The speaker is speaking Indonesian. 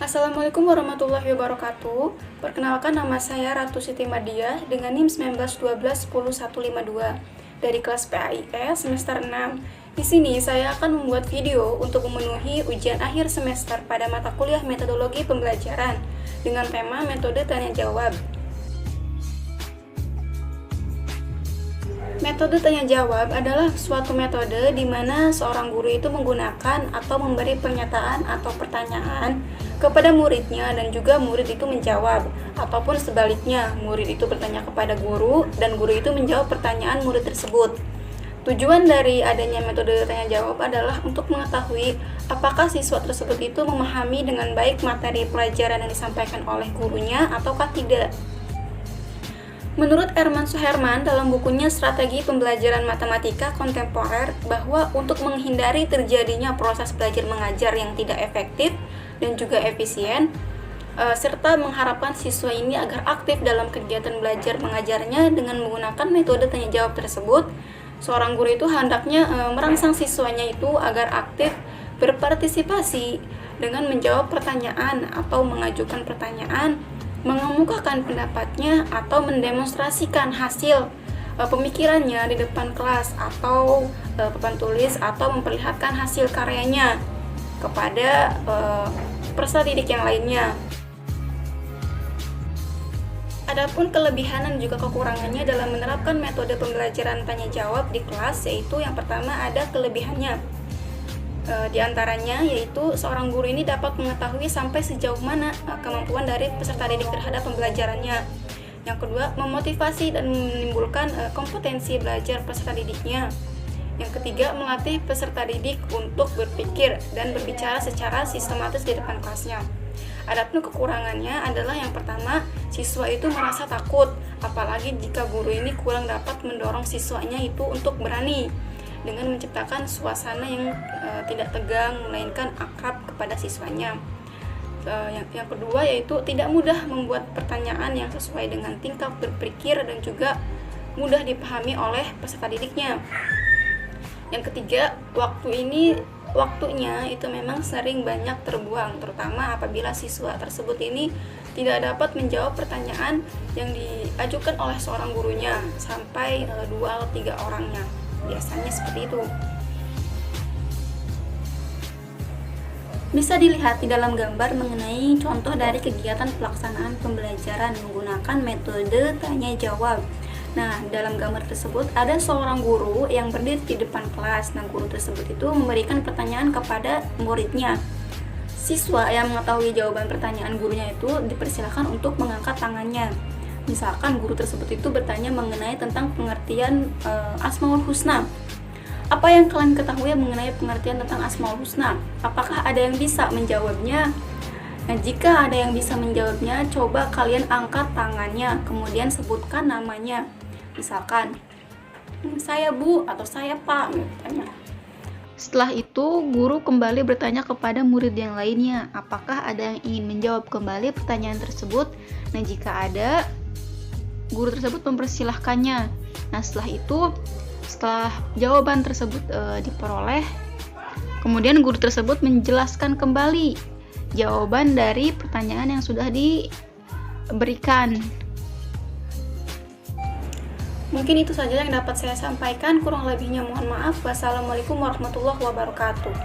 Assalamualaikum warahmatullahi wabarakatuh. Perkenalkan, nama saya Ratu Siti Madiah dengan NIM 1912-10152 dari kelas PAIS semester 6. Di sini saya akan membuat video untuk memenuhi ujian akhir semester pada mata kuliah metodologi pembelajaran dengan tema metode tanya jawab. Metode tanya jawab adalah suatu metode di mana seorang guru itu menggunakan atau memberi pernyataan atau pertanyaan kepada muridnya dan juga murid itu menjawab, ataupun sebaliknya, murid itu bertanya kepada guru dan guru itu menjawab pertanyaan murid tersebut. Tujuan dari adanya metode tanya jawab adalah untuk mengetahui apakah siswa tersebut itu memahami dengan baik materi pelajaran yang disampaikan oleh gurunya ataukah tidak. Menurut Herman Suherman dalam bukunya Strategi Pembelajaran Matematika Kontemporer bahwa untuk menghindari terjadinya proses belajar mengajar yang tidak efektif dan juga efisien, serta mengharapkan siswa ini agar aktif dalam kegiatan belajar mengajarnya dengan menggunakan metode tanya jawab tersebut, seorang guru itu hendaknya merangsang siswanya itu agar aktif berpartisipasi dengan menjawab pertanyaan atau mengajukan pertanyaan, mengemukakan pendapatnya atau mendemonstrasikan hasil pemikirannya di depan kelas atau papan tulis atau memperlihatkan hasil karyanya kepada peserta didik yang lainnya. Adapun kelebihan dan juga kekurangannya dalam menerapkan metode pembelajaran tanya jawab di kelas, yaitu yang pertama ada kelebihannya. Di antaranya yaitu seorang guru ini dapat mengetahui sampai sejauh mana kemampuan dari peserta didik terhadap pembelajarannya. Yang kedua, memotivasi dan menimbulkan kompetensi belajar peserta didiknya. Yang ketiga, melatih peserta didik untuk berpikir dan berbicara secara sistematis di depan kelasnya. Adapun kekurangannya adalah yang pertama, siswa itu merasa takut, apalagi jika guru ini kurang dapat mendorong siswanya itu untuk berani dengan menciptakan suasana yang tidak tegang, melainkan akrab kepada siswanya. Yang kedua yaitu tidak mudah membuat pertanyaan yang sesuai dengan tingkat berpikir dan juga mudah dipahami oleh peserta didiknya. Yang ketiga, waktunya itu memang sering banyak terbuang, terutama apabila siswa tersebut ini tidak dapat menjawab pertanyaan yang diajukan oleh seorang gurunya sampai 2 atau 3 orangnya. Biasanya seperti itu. Bisa dilihat di dalam gambar mengenai contoh dari kegiatan pelaksanaan pembelajaran menggunakan metode tanya jawab. Nah, dalam gambar tersebut ada seorang guru yang berdiri di depan kelas. Nah, guru tersebut itu memberikan pertanyaan kepada muridnya. Siswa yang mengetahui jawaban pertanyaan gurunya itu dipersilakan untuk mengangkat tangannya. Misalkan guru tersebut itu bertanya mengenai tentang pengertian Asmaul Husna. Apa yang kalian ketahui mengenai pengertian tentang Asmaul Husna? Apakah ada yang bisa menjawabnya? Nah, jika ada yang bisa menjawabnya, coba kalian angkat tangannya, kemudian sebutkan namanya. Misalkan, saya Bu atau saya Pak, misalnya. Setelah itu, guru kembali bertanya kepada murid yang lainnya, apakah ada yang ingin menjawab kembali pertanyaan tersebut? Nah, jika ada, guru tersebut mempersilahkannya. Nah, setelah jawaban tersebut diperoleh, kemudian guru tersebut menjelaskan kembali jawaban dari pertanyaan yang sudah diberikan. Mungkin itu saja yang dapat saya sampaikan, kurang lebihnya mohon maaf. Wassalamualaikum warahmatullahi wabarakatuh.